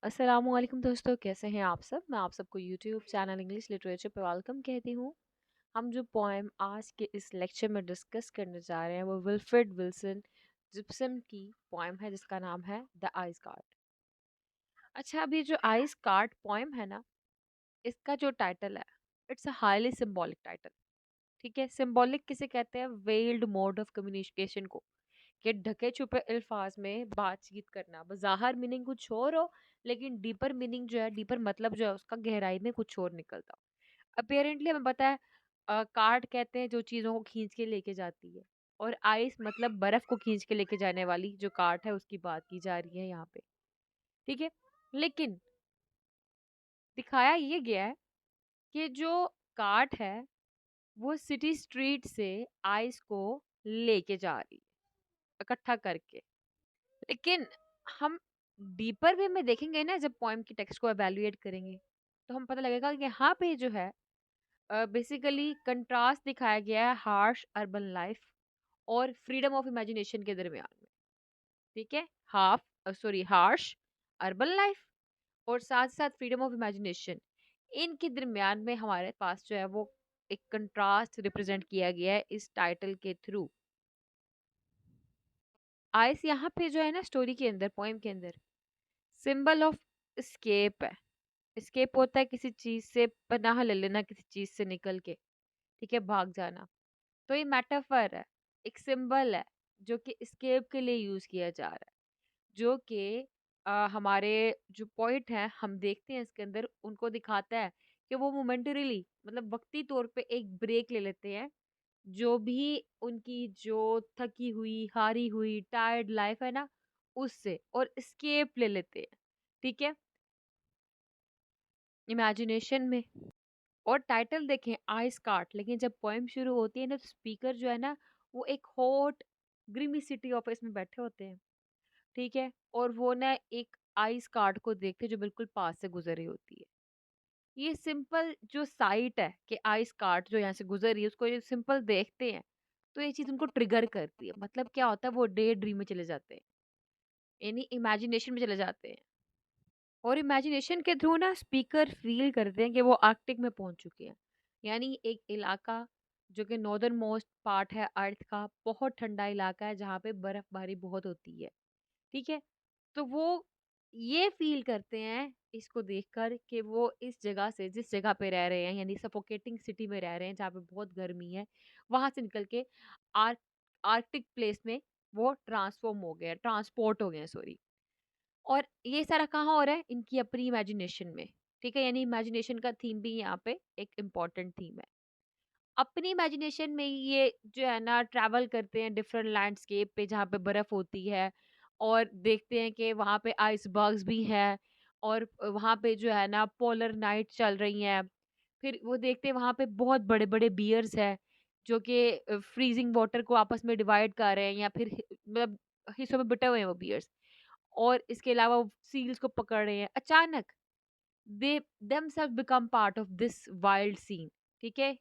अस्सलामुअलैकुम दोस्तों, कैसे हैं आप सब। मैं आप सबको यूट्यूब चैनल इंग्लिश लिटरेचर पे वेलकम कहती हूँ। हम जो पोएम आज के इस लेक्चर में डिस्कस करने जा रहे हैं वो विल्फ्रेड विल्सन जिप्सन की पोएम है जिसका नाम है द आइस कार्ड। अच्छा, अब ये जो आइस कार्ड पोएम है ना, इसका जो टाइटल है, it's a highly symbolic title. ठीक है, सिंबॉलिक किसे कहते हैं? वेल्ड मोड ऑफ कम्युनिकेशन को, कि ढके छुपे अल्फाज में बातचीत करना। बज़ाहिर मीनिंग कुछ और हो, लेकिन डीपर मीनिंग जो है, डीपर मतलब जो है उसका गहराई में कुछ और निकलता हो। अपेरेंटली हमें पता है, कार्ट कहते हैं जो चीज़ों को खींच के लेके जाती है, और आइस मतलब बर्फ को खींच के लेके जाने वाली जो कार्ट है उसकी बात की जा रही है यहाँ पे। ठीक है, लेकिन दिखाया ये गया है कि जो कार्ट है वो सिटी स्ट्रीट से आइस को लेके जा रही है इकट्ठा करके। लेकिन हम डीपर वे में देखेंगे ना, जब पोएम की टेक्स्ट को एवेल्युएट करेंगे तो हम पता लगेगा कि यहाँ पे जो है बेसिकली कंट्रास्ट दिखाया गया है हार्श अर्बन लाइफ और फ्रीडम ऑफ इमेजिनेशन के दरमियान में। ठीक है, हार्श अर्बन लाइफ और साथ साथ फ्रीडम ऑफ इमेजिनेशन, इनके दरमियान में हमारे पास जो है वो एक कंट्रास्ट रिप्रेजेंट किया गया है इस टाइटल के थ्रू। आइस यहाँ पे जो है ना, स्टोरी के अंदर, पोएम के अंदर सिंबल ऑफ स्केप है। स्केप होता है किसी चीज से पनाह ले लेना, किसी चीज से निकल के। ठीक है, भाग जाना। तो ये मेटाफर है, एक सिंबल है जो कि स्केप के लिए यूज किया जा रहा है। जो कि हमारे जो पोइट हैं, हम देखते हैं इसके अंदर, उनको दिखाता है कि वो मोमेंटरीली, मतलब वक्ती तौर पे एक ब्रेक ले लेते हैं। जो भी उनकी जो थकी हुई, हारी हुई, टायर्ड लाइफ है ना, उससे, और स्केप ले लेते हैं। ठीक है, इमेजिनेशन में। और टाइटल देखें आइस कार्ट, लेकिन जब पोएम शुरू होती है ना तो स्पीकर जो है ना, वो एक हॉट ग्रीमी सिटी ऑफिस में बैठे होते हैं। ठीक है, और वो ना एक आइस कार्ट को देखते हैं जो बिल्कुल पास से गुजर रही होती है। ये सिंपल जो साइट है कि आइस कार्ट जो यहाँ से गुजर रही है, उसको ये सिंपल देखते हैं तो ये चीज उनको ट्रिगर करती है। मतलब क्या होता है, वो डे ड्रीम में चले जाते हैं, यानी इमेजिनेशन में चले जाते हैं। और इमेजिनेशन के थ्रू ना स्पीकर फील करते हैं कि वो आर्कटिक में पहुंच चुके हैं, यानी एक इलाका जो कि नॉर्दर्न मोस्ट पार्ट है अर्थ का, बहुत ठंडा इलाका है जहाँ पे बर्फबारी बहुत होती है। ठीक है, तो वो ये फील करते हैं इसको देखकर कि वो इस जगह से, जिस जगह पे रह रहे हैं, यानी सफोकेटिंग सिटी में रह रहे हैं जहाँ पे बहुत गर्मी है, वहां से निकल के आर्क आर्कटिक प्लेस में वो ट्रांसफॉर्म हो गए, ट्रांसपोर्ट हो गए, सॉरी। और ये सारा कहाँ हो रहा है? इनकी अपनी इमेजिनेशन में। ठीक है, यानी इमेजिनेशन का थीम भी यहाँ पे एक इम्पोर्टेंट थीम है। अपनी इमेजिनेशन में ही ये जो है ना ट्रैवल करते हैं डिफरेंट लैंडस्केप पे जहाँ पे बर्फ होती है, और देखते हैं कि वहाँ पे आइसबर्ग्स भी हैं, और वहाँ पे जो है ना पोलर नाइट चल रही हैं। फिर वो देखते हैं वहाँ पे बहुत बड़े बड़े बियर्स हैं जो कि फ्रीजिंग वाटर को आपस में डिवाइड कर रहे हैं, या फिर मतलब हिस्सों में बटे हुए हैं वो बियर्स। और इसके अलावा सील्स को पकड़ रहे हैं। अचानक दे themselves become part of this wild scene। ठीक है,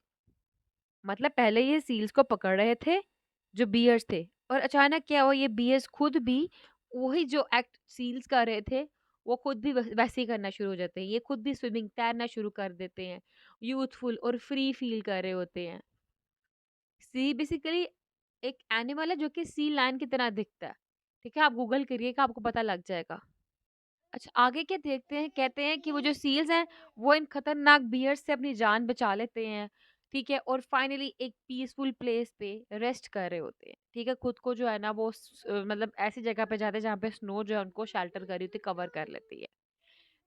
मतलब पहले ये सील्स को पकड़ रहे थे जो बियर्स थे, और अचानक क्या हुआ, ये बियर्स खुद भी वही जो एक्ट सील्स कर रहे थे वो खुद भी वैसे ही करना शुरू हो जाते हैं। ये खुद भी स्विमिंग, तैरना शुरू कर देते हैं, यूथफुल और फ्री फील कर रहे होते हैं। सी बेसिकली एक एनिमल है जो कि सी लायन की तरह दिखता है। ठीक है, आप गूगल करिएगा, आपको पता लग जाएगा। अच्छा, आगे क्या देखते हैं, कहते हैं कि वो जो सील्स हैं वो इन खतरनाक बियर्स से अपनी जान बचा लेते हैं। ठीक है, और फाइनली एक पीसफुल प्लेस पे रेस्ट कर रहे होते हैं। ठीक है, खुद को जो है ना वो मतलब ऐसी जगह पे जाते हैं जहाँ पे स्नो जो है उनको शेल्टर कर रही होती है, कवर कर लेती है।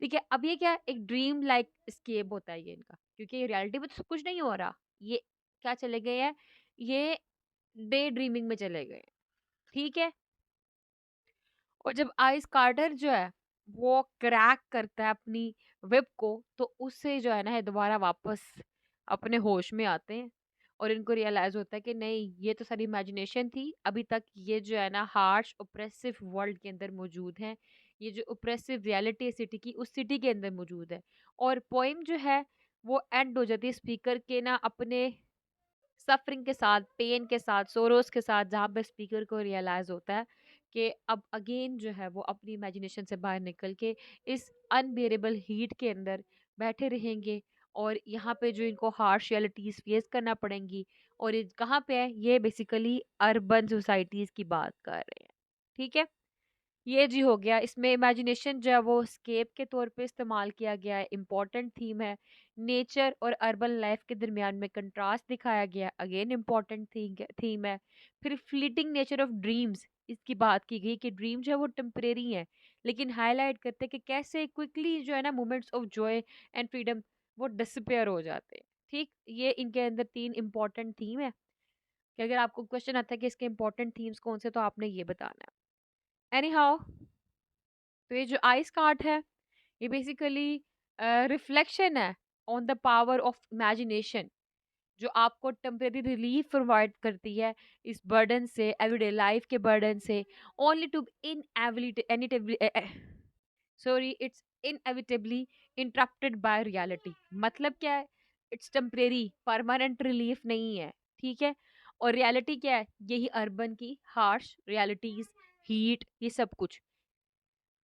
ठीक है, अब ये क्या, एक ड्रीम लाइक स्केप होता है ये इनका, क्योंकि ये रियलिटी में तो कुछ नहीं हो रहा। ये क्या चले गए हैं, ये डे ड्रीमिंग में चले गए हैं। ठीक है, और जब आइस कार्टर जो है वो क्रैक करता है अपनी वेब को, तो उससे जो है ना, ये दोबारा वापस अपने होश में आते हैं। और इनको रियलाइज होता है कि नहीं, ये तो सारी इमेजिनेशन थी। अभी तक ये जो है ना हार्श ओप्रेसिव वर्ल्ड के अंदर मौजूद है। ये जो ओप्रेसिव रियलिटी है सिटी की, उस सिटी के अंदर मौजूद है। और पोइम जो है वो एंड हो जाती है स्पीकर के ना अपने सफरिंग के साथ, पेन के साथ, सोरोस के साथ, जहाँ पे स्पीकर को रियलाइज होता है कि अब अगेन जो है वो अपनी इमेजिनेशन से बाहर निकल के इस अनबियरेबल हीट के अंदर बैठे रहेंगे, और यहाँ पे जो इनको हार्श रियलिटीज फेस करना पड़ेंगी। और ये कहाँ पे है, ये बेसिकली अर्बन सोसाइटीज की बात कर रहे हैं। ठीक है, ये जी हो गया। इसमें इमेजिनेशन जो है वो स्केप के तौर पे इस्तेमाल किया गया है, इम्पोर्टेंट थीम है। नेचर और अर्बन लाइफ के दरमियान में कंट्रास्ट दिखाया गया है, अगेन इम्पोर्टेंट थीम है। फिर फ्लीटिंग नेचर ऑफ ड्रीम्स, इसकी बात की गई कि ड्रीम जो है वो टेम्परेरी है, लेकिन हाईलाइट करते हैं कि कैसे क्विकली जो है ना moments of Joy and freedom वो डिसअपेयर हो जाते हैं। ठीक, ये इनके अंदर 3 इम्पोर्टेंट थीम है कि अगर आपको क्वेश्चन आता है कि इसके इम्पोर्टेंट थीम्स कौन से, तो आपने ये बताना है। एनी हाउ, तो ये जो आइस कार्ट है, ये बेसिकली रिफ्लेक्शन है on the power of imagination, जो आपको टेम्परेरी रिलीफ प्रोवाइड करती है इस बर्डन से, एवरीडे लाइफ के बर्डन से। Only to inevitably sorry it's inevitably interrupted by reality. मतलब क्या है, इट्स टेम्परेरी, परमानेंट रिलीफ नहीं है। ठीक है, और रियलिटी क्या है, यही अर्बन की हार्श रियलिटीज, हीट, ये सब कुछ।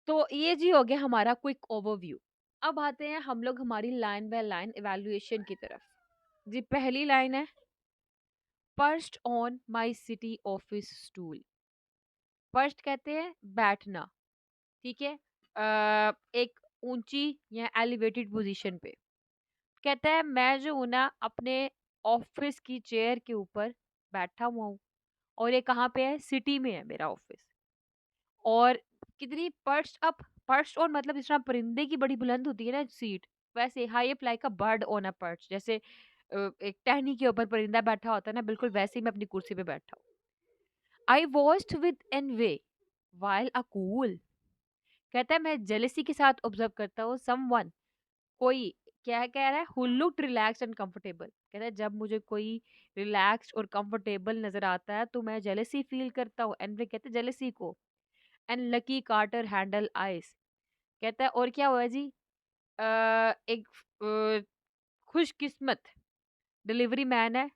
तो ये जी हो गया हमारा क्विक ओवरव्यू। अब आते हैं हम लोग हमारी लाइन बाय लाइन इवैल्यूएशन की तरफ। जी, पहली लाइन है, pursed on my city office stool. Pursed कहते हैं बैठना। ठीक है, एक ऊंची या एलिवेटेड पोजीशन पे। कहता है मैं जो हूं ना अपने ऑफिस की चेयर के ऊपर बैठा हुआ हूँ, और ये कहाँ पे है, सिटी में है मेरा ऑफिस। और कितनी पर्स्ट अप, पर्स्ट और मतलब जिस तरह परिंदे की बड़ी बुलंद होती है ना सीट, वैसे high up like a bird on a perch. जैसे एक टहनी के ऊपर परिंदा बैठा होता है ना, बिल्कुल वैसे ही मैं अपनी कुर्सी पे बैठा हूँ। I watched with envy while a cool. कहता है मैं जेलेसी के साथ ऑब्जर्व करता हूँ समवन, कोई, क्या कह रहा है, who looked relaxed and comfortable. कहता है जब मुझे कोई रिलैक्स्ड और कंफर्टेबल नजर आता है तो मैं जेलेसी फील करता हूँ। एनवे कहते हैं जेलेसी को। And lucky carter handle ice. कहता है और क्या हुआ जी, एक खुशकिस्मत डिलीवरी मैन है,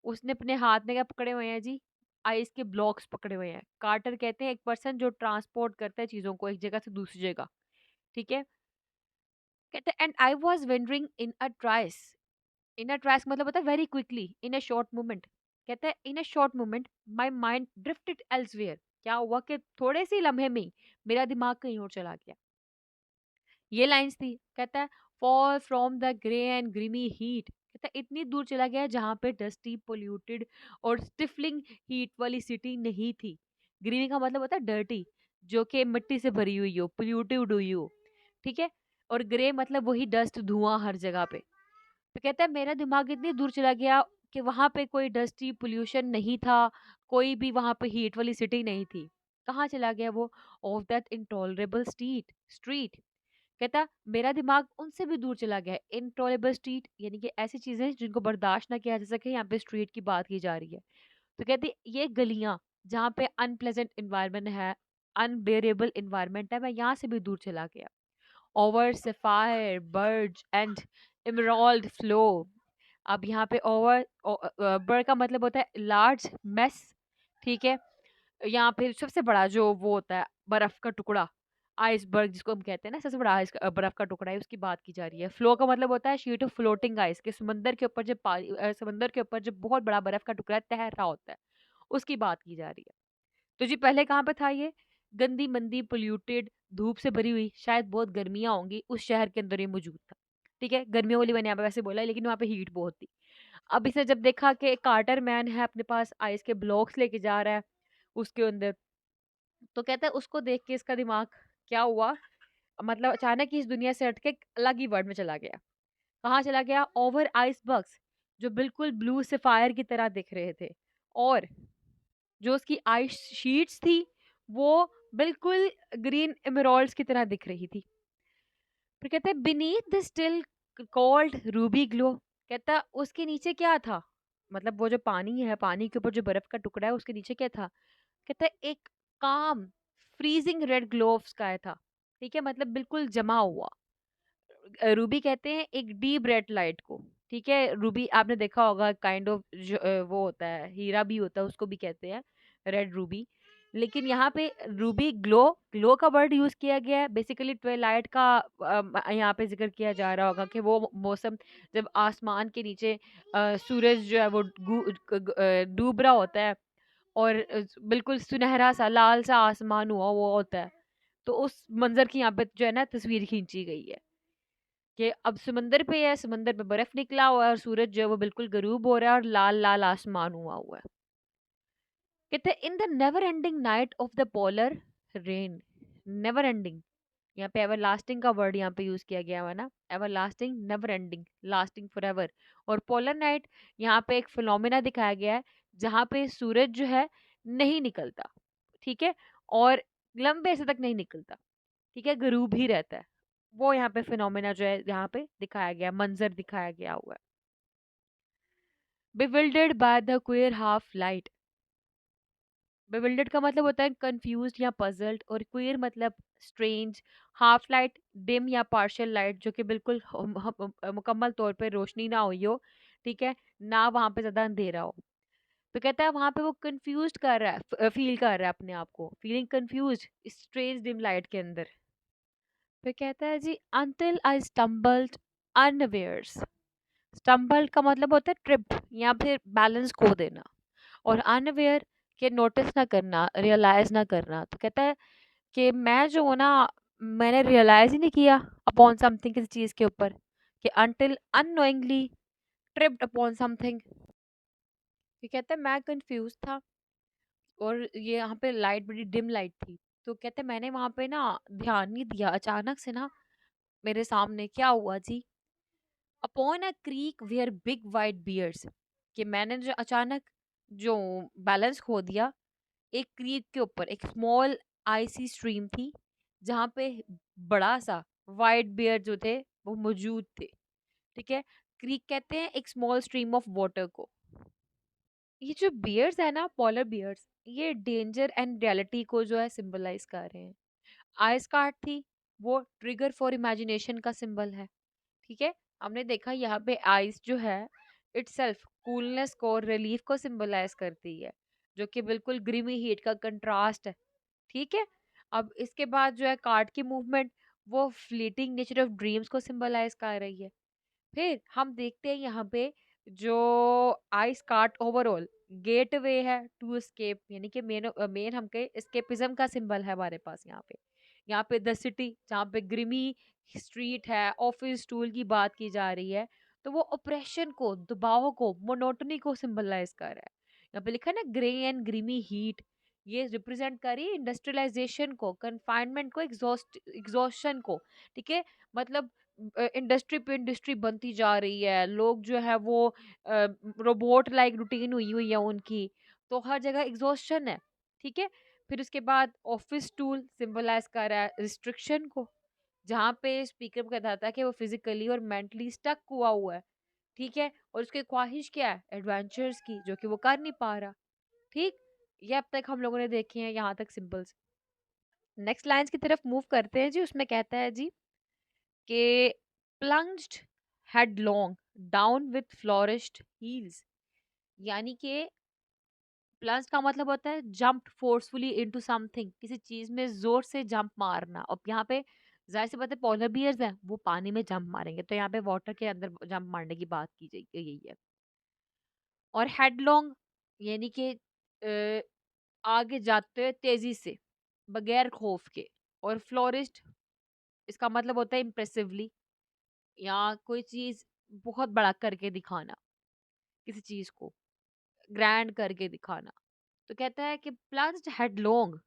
उसने अपने हाथ में क्या पकड़े हुए हैं जी, आइस के ब्लॉक्स पकड़े हुए हैं। कार्टर कहते हैं एक पर्सन जो ट्रांसपोर्ट करता है चीजों को एक जगह से दूसरी जगह। ठीक है, कहते हैं and I was wandering in a trice. In a trice मतलब होता है very quickly, in a short moment. कहते हैं in a short moment my mind drifted elsewhere. क्या हुआ कि थोड़े से लम्हे में ही मेरा दिमाग कहीं और चला गया। ये लाइंस थी। कहता है fall from the grey and grimy heat. कहता है इतनी दूर चला गया जहाँ पे डस्टी, पोल्यूटेड और स्टिफलिंग हीट वाली सिटी नहीं थी। ग्रीमी का मतलब होता है डर्टी, जो कि मिट्टी से भरी हुई हो, पोल्यूटेड हुई हो। ठीक है, और ग्रे मतलब वही डस्ट, धुआं हर जगह पे। तो कहता है मेरा दिमाग इतनी दूर चला गया कि वहां पे कोई डस्टी पोल्यूशन नहीं था, कोई भी वहां पे हीट वाली सिटी नहीं थी। कहाँ चला गया वो, ऑफ दैट इंटॉलरेबल स्ट्रीट। कहता मेरा दिमाग उनसे भी दूर चला गया। इनटॉलेबल स्ट्रीट यानी कि ऐसी चीजें जिनको बर्दाश्त ना किया जा सके, यहाँ पे स्ट्रीट की बात की जा रही है। तो कहती ये गलियां जहाँ पे अनप्लेजेंट इन्वायरमेंट है, अनबेरेबल इन्वायरमेंट है, मैं यहाँ से भी दूर चला गया। Over sapphire bird and emerald flow. अब यहाँ पे ओवर बर्ड का मतलब होता है लार्ज मेस। ठीक है, यहाँ पे सबसे बड़ा जो वो होता है बर्फ का टुकड़ा, आइसबर्ग जिसको हम कहते हैं ना, सबसे बड़ा बर्फ का टुकड़ा है, उसकी बात की जा रही है। फ्लो का मतलब होता है शीट ऑफ फ्लोटिंग आइस, के समंदर के ऊपर जब समंदर के ऊपर जब बहुत बड़ा बर्फ का टुकड़ा तैर रहा होता है, उसकी बात की जा रही है। तो जी पहले कहाँ पे था ये, गंदी मंदी पोल्यूटेड, धूप से भरी हुई, शायद बहुत गर्मियां होंगी, उस शहर के अंदर ये मौजूद था। ठीक है, गर्मियों वाली मैंने यहाँ पे वैसे बोला है, लेकिन वहाँ पे हीट बहुत थी। अब इसे जब देखा कि कार्टर मैन है अपने पास आइस के ब्लॉक्स लेके जा रहा है उसके अंदर, तो कहता है उसको देख के इसका दिमाग क्या हुआ, मतलब अचानक ही इस दुनिया से हट के एक अलग ही वर्ल्ड में चला गया। कहाँ चला गया, ओवर आइसबर्ग्स, जो बिल्कुल ब्लू सफायर की तरह दिख रहे थे, और जो उसकी आइस शीट्स थी वो बिल्कुल ग्रीन एमराल्ड्स की तरह दिख रही थी। फिर कहता है beneath the still cold Ruby glow. कहता उसके नीचे क्या था, मतलब वो जो पानी है, पानी के ऊपर जो बर्फ का टुकड़ा है, उसके नीचे क्या था। कहता है एक काम freezing red glow of sky था। ठीक है, मतलब बिल्कुल जमा हुआ। रूबी कहते हैं एक डीप रेड लाइट को। ठीक है, रूबी आपने देखा होगा काइंड ऑफ वो होता है, हीरा भी होता है, उसको भी कहते हैं रेड रूबी। लेकिन यहाँ पे रूबी ग्लो, ग्लो का वर्ड यूज किया गया है। बेसिकली ट्वेलाइट का यहाँ पे जिक्र किया जा रहा होगा कि वो मौसम जब आसमान के नीचे सूरज जो है वो डूब रहा होता है और बिल्कुल सुनहरा सा लाल सा आसमान हुआ वो होता है। तो उस मंजर की यहाँ पे जो है ना तस्वीर खींची गई है कि अब समंदर पे है, समंदर पे बर्फ निकला हुआ है और सूरज जो है वो बिल्कुल गरूब हो रहा है और लाल लाल आसमान हुआ है। कहते हैं in the never ending night of the polar rain. Never ending, यहाँ पे एवर लास्टिंग का वर्ड यहाँ पे यूज किया गया हुआ है ना, ever lasting, never ending, lasting for ever. और पोलर नाइट यहाँ पे एक फिनोमिना दिखाया गया है जहाँ पे सूरज जो है नहीं निकलता, ठीक है, और लंबे ऐसे तक नहीं निकलता, ठीक है, गरूब ही रहता है। वो यहाँ पे फिनोमिना जो है यहाँ पे दिखाया गया, मंजर दिखाया गया हुआ है। bewildered by the queer half light। bewildered का मतलब होता है कंफ्यूज्ड या पजल्ड, और क्वियर मतलब स्ट्रेंज, हाफ लाइट डिम या पार्शियल लाइट जो कि बिल्कुल मुकम्मल तौर पे रोशनी ना हुई हो, ठीक है, ना वहां पे ज्यादा अंधेरा हो। तो कहता है वहां पे वो कंफ्यूज कर रहा है, फील कर रहा है अपने आप को, feeling confuse strange dim light के अंदर। फिर कहता है जी until I stumbled unawares। Stumbled का मतलब होता है ट्रिप या फिर बैलेंस खो देना, और अनअवेयर के नोटिस ना करना, रियलाइज ना करना। तो कहता है कि मैं जो हूँ ना, मैंने रियलाइज ही नहीं किया अपॉन समथिंग, किसी चीज के ऊपर, कि until unknowingly tripped upon something. ये कहता है मैं कंफ्यूज था और ये यहाँ पे लाइट बड़ी डिम लाइट थी। तो कहते हैं मैंने वहां पे ना ध्यान नहीं दिया, अचानक से ना मेरे सामने क्या हुआ जी, upon a creek where big white bears, कि मैंने जो अचानक जो बैलेंस खो दिया एक क्रीक के ऊपर, एक स्मॉल आइसी स्ट्रीम थी जहाँ पे बड़ा सा वाइट बियर जो थे वो मौजूद थे, ठीक है। क्रीक कहते हैं एक स्मॉल स्ट्रीम ऑफ वाटर को। ये जो बियर्स है ना, पोलर बियर्स, ये डेंजर एंड रियलिटी को जो है सिंबलाइज कर रहे हैं। आइस कार्ड थी, वो ट्रिगर फॉर इमेजिनेशन का सिंबल है, ठीक है। हमने देखा यहाँ पे आइस जो है इटसेल्फ कूलनेस को, रिलीफ को सिंबलाइज करती है, जो कि बिल्कुल ग्रीमी हीट का कंट्रास्ट है, ठीक है। अब इसके बाद जो है कार्ड की मूवमेंट, वो फ्लीटिंग नेचर ऑफ ड्रीम्स को सिंबलाइज कर रही है। फिर हम देखते हैं यहाँ पे जो आइस कार्ट ओवरऑल गेटवे है टू एस्केप, यानी कि मेन मेन हमके एस्केपिज्म का सिंबल है हमारे पास यहाँ पे। यहाँ पे द सिटी जहाँ पे ग्रिमी स्ट्रीट है, ऑफिस टूल की बात की जा रही है, तो वो ऑपरेशन को, दबाव को, मोनोटनी को सिंबलाइज कर रहा है। यहाँ पे लिखा है ना ग्रे एंड ग्रीमी हीट, ये रिप्रेजेंट कर रही है इंडस्ट्रियलाइजेशन को, कन्फाइनमेंट को, एग्जॉस्शन को, ठीक है। मतलब इंडस्ट्री पे इंडस्ट्री बनती जा रही है, लोग जो है वो रोबोट लाइक रूटीन हुई हुई है उनकी, तो हर जगह एग्जॉस्शन है, ठीक है। फिर उसके बाद ऑफिस टूल सिंबलाइज कर रहा है रिस्ट्रिक्शन को, जहाँ पे स्पीकर कहता था कि वो फिजिकली और मेंटली स्टक हुआ हुआ है, ठीक है, और उसकी ख्वाहिश क्या है, एडवेंचर्स की, जो कि वो कर नहीं पा रहा, ठीक। ये अब तक हम लोगों ने देखे हैं यहाँ तक सिंबल्स। नेक्स्ट लाइंस की तरफ मूव करते हैं जी। उसमें कहता है जी कि plunged headlong down with flourished heels, यानी कि प्लंज का मतलब होता है जंप फोर्सफुली इनटू समथिंग, किसी चीज में जोर से जंप मारना। और यहाँ पे जाहिर सी बात है पोलर बियर्स हैं, वो पानी में जंप मारेंगे, तो यहाँ पे वाटर के अंदर जंप मारने की बात की गई है। और हेडलॉन्ग यानी कि आगे जाते हुए तेजी से, बगैर खौफ के। और फ्लोरिस्ट इसका मतलब होता है इम्प्रेसिवली, या कोई चीज बहुत बड़ा करके दिखाना, किसी चीज को ग्रैंड करके दिखाना। तो कहता है कि plunged headlong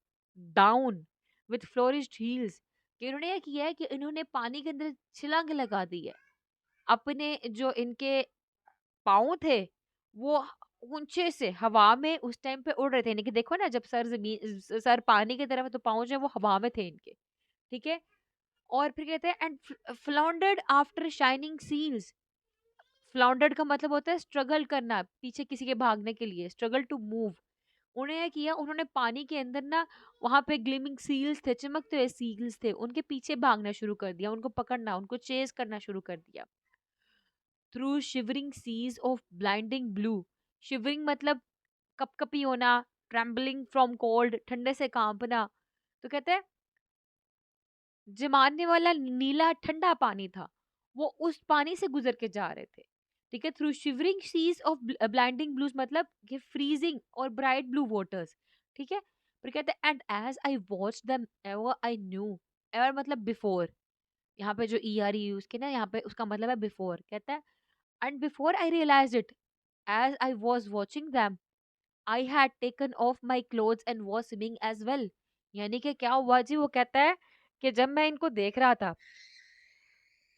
down with flourished heels, कि इन्होंने ये किया है कि इन्होंने पानी के अंदर छलांग लगा दी है। अपने जो इनके पाँव थे वो ऊंचे से हवा में उस टाइम पे उड़ रहे थे, यानी कि देखो ना, जब सर पानी की तरफ है तो पाँव जो है वो हवा में थे इनके, ठीक है। और फिर कहते हैं एंड फ्लाउंडर्ड आफ्टर शाइनिंग सील्स। फ्लाउंडर्ड का मतलब होता है स्ट्रगल करना, पीछे किसी के भागने के लिए, स्ट्रगल टू मूव। उन्हें क्या किया, उन्होंने पानी के अंदर ना, वहां पे ग्लिमिंग सील्स थे, चमकते हुए सील्स थे, उनके पीछे भागना शुरू कर दिया, उनको पकड़ना, उनको चेज करना शुरू कर दिया। Through shivering seas of blinding blue, shivering मतलब कपकपी होना, ट्रेम्बलिंग फ्रॉम कोल्ड, ठंडे से कांपना। तो कहते हैं जमाने वाला नीला ठंडा पानी था, वो उस पानी से गुजर के जा रहे थे। ठीक है, through shivering seas of blinding blues, मतलब कि फ्रीजिंग और ब्राइट ब्लू वाटर्स। ठीक है, फिर कहते हैं and as I watch them ever I knew, ever मतलब बिफोर, यहाँ पे जो ई आर यूज के ना यहाँ पे उसका मतलब है बिफोर। कहता है and before I realize it, as I was watching them I had taken off my clothes and was swimming as well. यानी कि क्या हुआ जी, वो कहता है कि जब मैं इनको देख रहा था,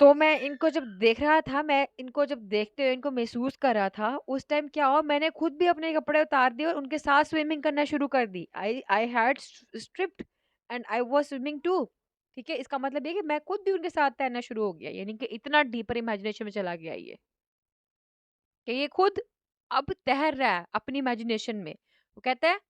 तो मैं इनको जब देख रहा था, मैं इनको जब देखते हुए इनको महसूस कर रहा था, उस टाइम क्या हुआ, मैंने खुद भी अपने कपड़े उतार दिए और उनके साथ स्विमिंग करना शुरू कर दी। I I had stripped and I was swimming too. ठीक है, इसका मतलब ये कि मैं खुद भी उनके साथ तैरना शुरू हो गया, यानी कि इतना डीपर इमेजिनेशन में चला गया ये, कि ये खुद अब तैर रहा है अपनी इमेजिनेशन में। वो कहता है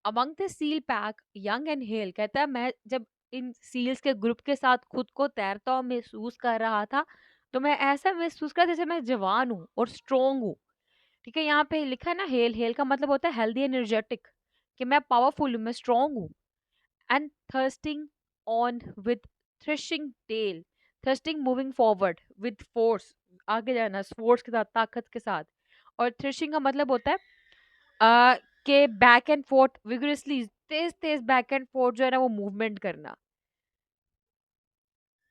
among the seal pack young and hell, कहता है मैं जब इन सील्स के ग्रुप के साथ खुद को तैरता हुआ महसूस कर रहा था, तो मैं ऐसा महसूस कर जैसे मैं जवान हूँ और स्ट्रोंग हूँ। ठीक है, यहाँ पे लिखा है ना हेल, हेल का मतलब होता है हेल्दी एनर्जेटिक, कि मैं पावरफुल हूँ, मैं स्ट्रोंग हूँ। And thrusting on with threshing tail, thrusting moving forward with force, आगे जाना फोर्स के साथ, ताकत के साथ। और थ्रेशिंग का मतलब होता है के back and fourth vigorously, Tej Tej back and fourth जो है ना वो मूवमेंट करना,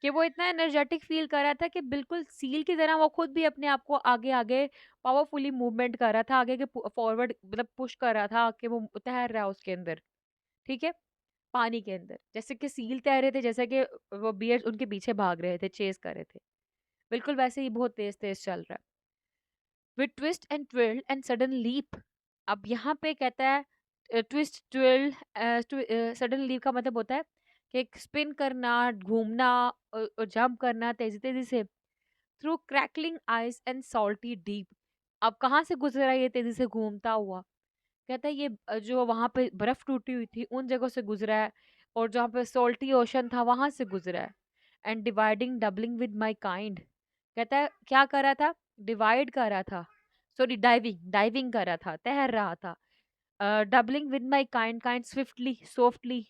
कि वो इतना एनर्जेटिक फील कर रहा था कि बिल्कुल सील की तरह वो खुद भी अपने आप को आगे आगे पावरफुली मूवमेंट कर रहा था, आगे के फॉरवर्ड मतलब पुश कर रहा था कि वो तैर रहा है उसके अंदर। ठीक है, पानी के अंदर जैसे कि सील तैर रहे थे, जैसे कि वो बियर उनके पीछे भाग रहे थे, चेस कर रहे थे, बिल्कुल वैसे ही बहुत तेज तेज चल रहा है। With twist and twirl and sudden leap, अब यहाँ पे कहता है ट्विस्ट ट्विल सडन लीप का मतलब होता है कि स्पिन करना, घूमना और जंप करना तेजी तेजी से, through crackling ice and salty deep. अब कहाँ से गुजरा ये तेजी से घूमता हुआ, कहता है ये जो वहां पे बर्फ टूटी हुई थी उन जगहों से गुजरा है, और जहाँ पे सोल्टी ओशन था वहां से गुजरा है। And dividing doubling with my kind, कहता है क्या कर रहा था, डिवाइड कर रहा था, सॉरी डाइविंग डाइविंग कर रहा था, तैर रहा था। Doubling with my kind, kind swiftly softly,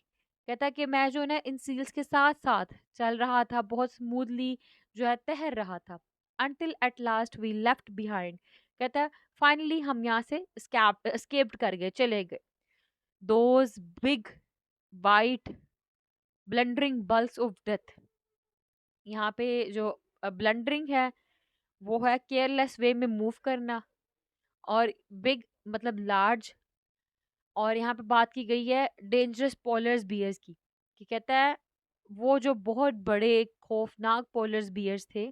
कहता है कि मैं जो है ना इन सील्स के साथ साथ चल रहा था, बहुत स्मूथली जो है तैर रहा था। until at last we left behind, कहता है फाइनली हम यहाँ से escaped कर गए, चले गए। those big white blundering bulks of death, यहाँ पे जो ब्लंडरिंग है वो है केयरलेस वे में मूव करना, और बिग मतलब लार्ज, और यहाँ पे बात की गई है डेंजरस पोलर्स बियर्स की, कि कहता है वो जो बहुत बड़े खौफनाक पोलर्स बियर्स थे,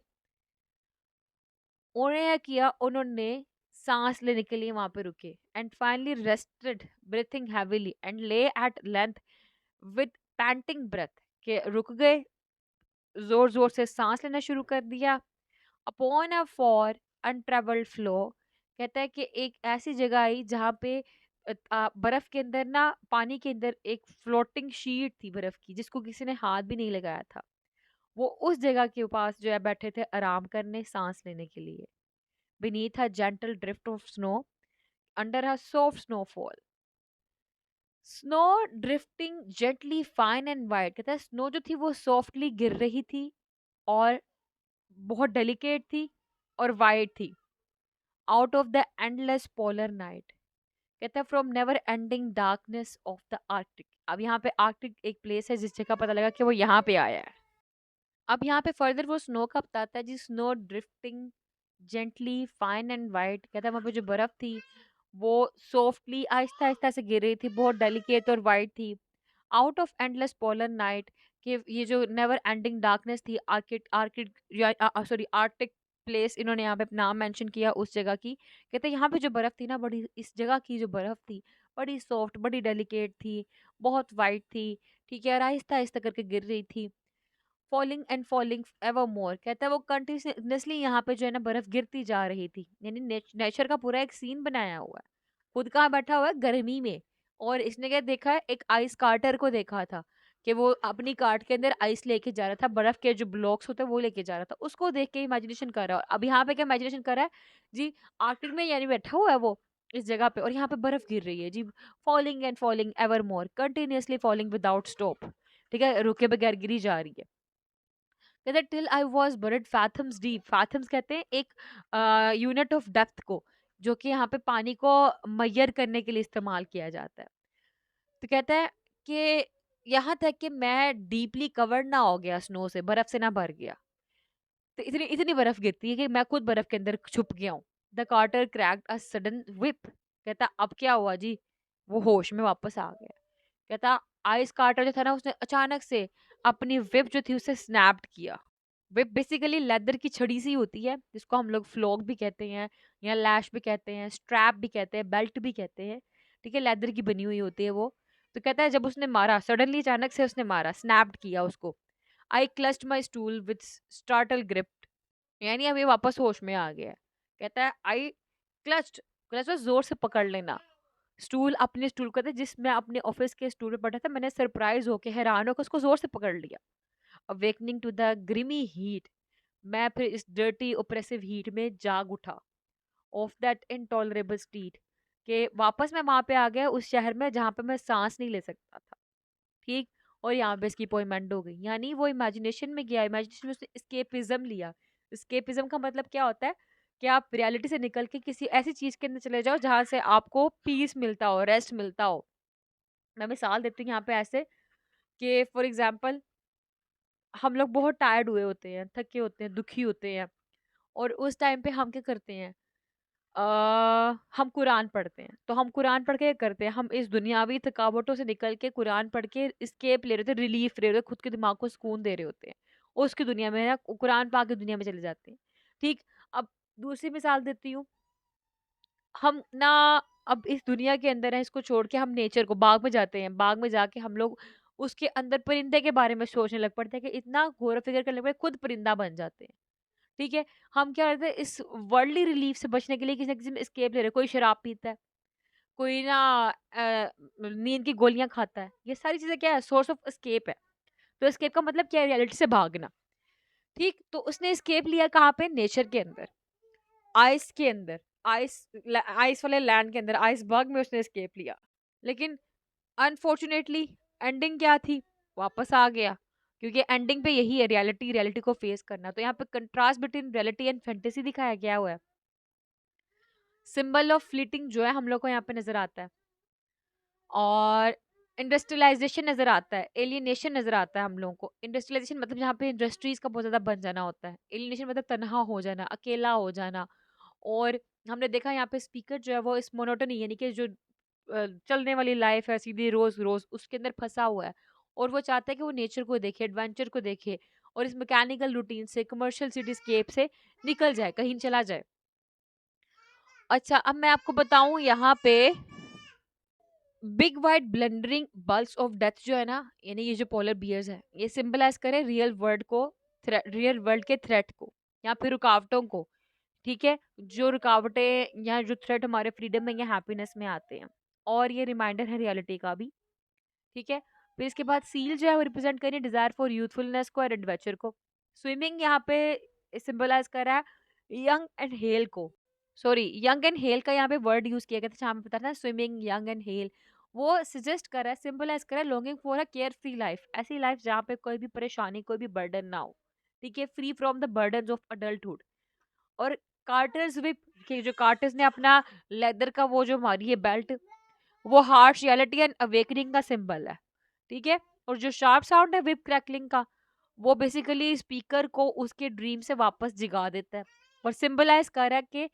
उन्होंने क्या किया, उन्होंने सांस लेने के लिए वहां पे रुके, and finally rested breathing heavily and lay at length with panting breath, के रुक गए, जोर जोर से सांस लेना शुरू कर दिया। अपॉन अ फॉर अनट्रेवल्ड फ्लो, कहता है कि एक ऐसी जगह आई जहाँ पे बर्फ के अंदर ना, पानी के अंदर एक फ्लोटिंग शीट थी बर्फ की, जिसको किसी ने हाथ भी नहीं लगाया था। वो उस जगह के पास जो है बैठे थे आराम करने, सांस लेने के लिए। beneath a gentle drift of snow, under a soft snowfall, snow drifting gently fine and white, कहता है स्नो जो थी वो सॉफ्टली गिर रही थी और बहुत डेलिकेट थी और वाइट थी, out of the endless polar night, कहता है from never ending darkness of the Arctic. अब यहाँ पे आर्कटिक एक प्लेस है जिस जगह पता लगा कि वो यहाँ पे आया है। अब यहाँ पे फर्दर वो स्नो का बताता है जी, snow drifting gently fine and white, कहता है वहाँ पे जो बर्फ थी वो सॉफ्टली आहिस्ता आहिस्ता से गिर रही थी, बहुत डेलिकेट और वाइट थी, out of endless polar night, कि ये जो नेवर एंडिंग डार्कनेस थी, orchid orchid sorry Arctic place इन्होंने यहाँ पे नाम मेंशन किया उस जगह की। कहते हैं यहाँ पे जो बर्फ थी ना, बड़ी इस जगह की जो बर्फ थी बड़ी सॉफ्ट, बड़ी डेलिकेट थी, बहुत वाइट थी। ठीक है, और आहिस्ता आहिस्ता करके गिर रही थी, फॉलिंग एंड फॉलिंग एवर मोर, कहता है वो कंटिन्यूसली यहाँ पे जो है ना बर्फ गिरती जा रही थी, यानी नेचर का पूरा एक सीन बनाया हुआ है। खुद कहाँ बैठा हुआ है, गर्मी में, और इसने क्या देखा है, एक आइस कार्टर को देखा था कि वो अपनी कार्ट के अंदर आइस लेके जा रहा था, बर्फ के जो ब्लॉक्स होते हैं वो लेके जा रहा था, उसको देख के इमेजिनेशन कर रहा है। अब यहाँ पे क्या इमेजिनेशन कर रहा है जी, आर्कटिक में यानी बैठा हुआ है वो, इस जगह पे, और यहाँ पे बर्फ गिर रही है जी, falling and falling ever more, continuously falling without stop. ठीक है, रुके बगैर गिरी जा रही है। कहते till I was buried fathoms deep, fathoms कहते हैं एक यूनिट ऑफ डेप्थ को, जो कि यहाँ पे पानी को मैयर करने के लिए इस्तेमाल किया जाता है। तो कहता है कि यहाँ तक कि मैं डीपली कवर्ड ना हो गया स्नो से, बर्फ से ना भर गया। तो इतनी इतनी बर्फ गिरती है कि मैं खुद बर्फ के अंदर छुप गया हूँ। The carter cracked a sudden whip, कहता अब क्या हुआ जी, वो होश में वापस आ गया। कहता आइस कार्टर जो था ना, उसने अचानक से अपनी whip जो थी उसे स्नैप्ड किया। whip बेसिकली लेदर की छड़ी सी होती है, जिसको हम लोग फ्लॉग भी कहते हैं, या लैश भी कहते हैं, स्ट्रैप भी कहते हैं, बेल्ट भी कहते हैं। ठीक है, लेदर की बनी हुई होती है वो। तो कहता है जब उसने मारा, सडनली अचानक से उसने मारा, स्नैप्ड किया उसको। आई क्लच्ड माई स्टूल विथ स्टार्टल ग्रिप, यानी अब ये वापस होश में आ गया है। कहता है आई क्लच्ड, क्लच जोर से पकड़ लेना, स्टूल, अपने स्टूल कहते हैं जिस मैं अपने ऑफिस के स्टूल पे बैठा था, मैंने सरप्राइज होके, हैरान होकर उसको जोर से पकड़ लिया। अवेकनिंग टू द ग्रिमी हीट, मैं फिर इस डर्टी ओप्रेसिव हीट में जाग उठा। ऑफ दैट इनटॉलरेबल स्ट्रीट, के वापस मैं वहां पे आ गया उस शहर में जहाँ पे मैं सांस नहीं ले सकता था। ठीक, और यहाँ पे इसकी अपॉइंटमेंट हो गई, यानी वो इमेजिनेशन में गया, इमेजिनेशन में उसने स्केपिज्म लिया। स्केपिज्म का मतलब क्या होता है कि आप रियलिटी से निकल के किसी ऐसी चीज के अंदर चले जाओ जहां से आपको पीस मिलता हो, रेस्ट मिलता हो। मैं मिसाल देती हूँ यहाँ पे ऐसे कि फॉर एग्जाम्पल, हम लोग बहुत टायर्ड हुए होते हैं, थके होते हैं, दुखी होते हैं, और उस टाइम पे हम क्या करते हैं, हम कुरान पढ़ते हैं। तो हम कुरान पढ़ के क्या करते हैं, हम इस दुनियावी थकावटों से निकल के कुरान पढ़ के स्केप ले रहे होते हैं, रिलीफ ले रहे होते हैं, खुद के दिमाग को सुकून दे रहे होते हैं, और उसकी दुनिया में ना कुरान पाक की दुनिया में चले जाते हैं। ठीक, अब दूसरी मिसाल देती हूँ, हम ना अब इस दुनिया के अंदर है, इसको छोड़ के हम नेचर को, बाग में जाते हैं, बाग में जाके हम लोग उसके अंदर परिंदे के बारे में सोचने लग पड़ते हैं कि इतना गौर फिक्र करने लग पड़ते हैं, खुद परिंदा बन जाते हैं। ठीक है, हम क्या करते हैं, इस वर्ल्डली रिलीफ से बचने के लिए किसी न किसी में escape ले रहे हैं। कोई शराब पीता है, कोई ना नींद की गोलियां खाता है। ये सारी चीजें क्या है, सोर्स ऑफ escape है। तो escape का मतलब क्या है, रियलिटी से भागना। ठीक, तो उसने escape लिया कहाँ पे, नेचर के अंदर, आइस के अंदर, आइस आइस वाले लैंड के अंदर, आइसबर्ग में उसने escape लिया। लेकिन अनफॉर्चुनेटली एंडिंग क्या थी, वापस आ गया। क्योंकि एंडिंग पे यही है, रियलिटी, रियलिटी को फेस करना। तो यहाँ पे contrast between reality and fantasy दिखाया गया हुआ है। सिंबल ऑफ फ्लीटिंग जो है हम लोग को यहाँ पे नजर आता है, और इंडस्ट्रियलाइजेशन नजर आता है, एलियनेशन नजर आता है हम लोगों को। इंडस्ट्रियलाइजेशन मतलब जहाँ पे इंडस्ट्रीज का बहुत ज्यादा बन जाना होता है, एलियनेशन मतलब तनहा हो जाना, अकेला हो जाना। और हमने देखा यहाँ पे स्पीकर जो है वो इस मोनोटनी, यानी कि जो चलने वाली लाइफ है सीधी रोज रोज, उसके अंदर फंसा हुआ है, और वो चाहता है कि वो नेचर को देखे, एडवेंचर को देखे, और इस मैकेनिकल रूटीन से, कमर्शियल सिटीस्केप से निकल जाए, कहीं चला जाए। अच्छा, अब मैं आपको बताऊं यहाँ पे, big white blundering balls of death जो है ना, यानी ये जो पोलर बियर्स है, ये सिंबलाइज करे रियल वर्ल्ड को, रियल वर्ल्ड के थ्रेट को, या फिर रुकावटों को। ठीक है, जो रुकावटें या जो थ्रेट हमारे फ्रीडम में या हैप्पीनेस में आते हैं, और ये रिमाइंडर है रियलिटी का भी। ठीक है, फिर इसके बाद सील जो है वो रिप्रेजेंट करिए डिजायर फॉर यूथफुलनेस को और एडवेंचर को। स्विमिंग यहाँ पे सिंबलाइज कर रहा है यंग एंड हेल को, सॉरी, यंग एंड हेल का यहाँ पे वर्ड यूज किया गया था, जहाँ पे पता था स्विमिंग, यंग एंड हेल, वो सजेस्ट कर रहा है, सिंबलाइज कर रहा है longing for a care free life, ऐसी लाइफ जहाँ पे कोई भी परेशानी, कोई भी बर्डन ना हो। ठीक है, free from the burden of adulthood. और कार्टर्स विप, कि जो कार्टर्स ने अपना लेदर का वो जो मारी है बेल्ट, वो हार्श रियलिटी एंड अवेकनिंग का सिंबल है। ठीक है, और जो शार्प साउंड है विप क्रैकलिंग का, वो बेसिकली स्पीकर को उसके ड्रीम से वापस जिगा देता है, और सिंबलाइज कर रहा है कि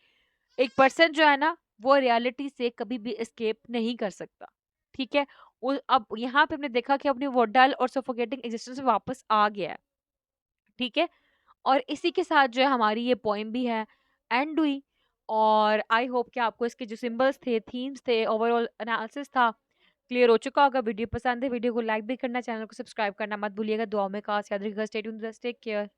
एक पर्सन जो है ना, वो रियलिटी से कभी भी एस्केप नहीं कर सकता। ठीक है, अब यहाँ पे हमने देखा कि अपनी वो डल और सफोकेटिंग एग्जिस्टेंस में वापस आ गया है। ठीक है, और इसी के साथ जो है हमारी ये पोइम भी है एंड हुई। और आई होप कि आपको इसके जो सिंबल्स थे, थीम्स थे, ओवरऑल एनालिसिस था, क्लियर हो चुका होगा। वीडियो पसंद है, वीडियो को लाइक भी करना, चैनल को सब्सक्राइब करना मत भूलिएगा। दुआ में खास याद रखिएगा। Stay tuned, take care.